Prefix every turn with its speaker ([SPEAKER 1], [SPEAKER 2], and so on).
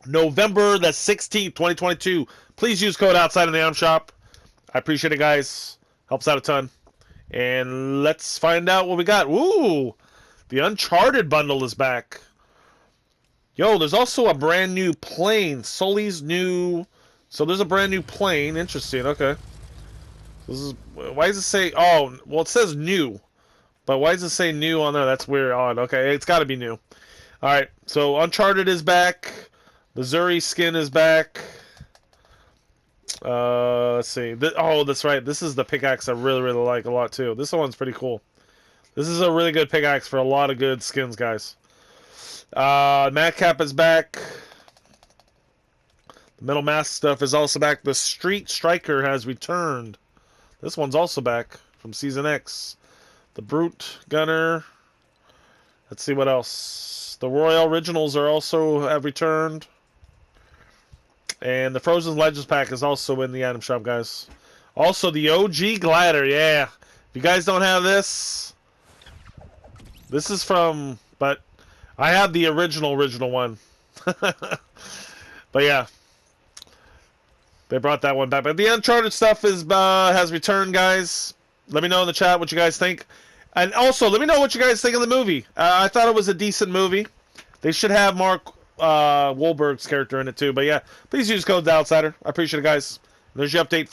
[SPEAKER 1] November the 16th, 2022. Please use code outside in the item shop. I appreciate it, guys. Helps out a ton. And let's find out what we got. Ooh, the Uncharted bundle is back. Yo, there's also a brand new plane. Sully's new. So there's a brand new plane. Interesting. Okay. This is. Why does it say? Oh, well, it says new. But why does it say new on there? That's weird. Odd. Okay, it's got to be new. All right. So Uncharted is back. The Zuri skin is back. Let's see. Oh, that's right. This is the pickaxe I really, really like a lot too. This one's pretty cool. This is a really good pickaxe for a lot of good skins, guys. Madcap is back. The Metal Mask stuff is also back. The Street Striker has returned. This one's also back from Season X. The Brute Gunner. Let's see what else. The Royal Originals are also have returned. And the Frozen Legends pack is also in the item shop, guys. Also, the OG Glider, yeah. If you guys don't have this, this is from, but I have the original one. But yeah, they brought that one back. But the Uncharted stuff is has returned, guys. Let me know in the chat what you guys think. And also, let me know what you guys think of the movie. I thought it was a decent movie. They should have Mark Wahlberg's character in it too. But yeah, please use code TheOutsider. I appreciate it, guys. There's your update.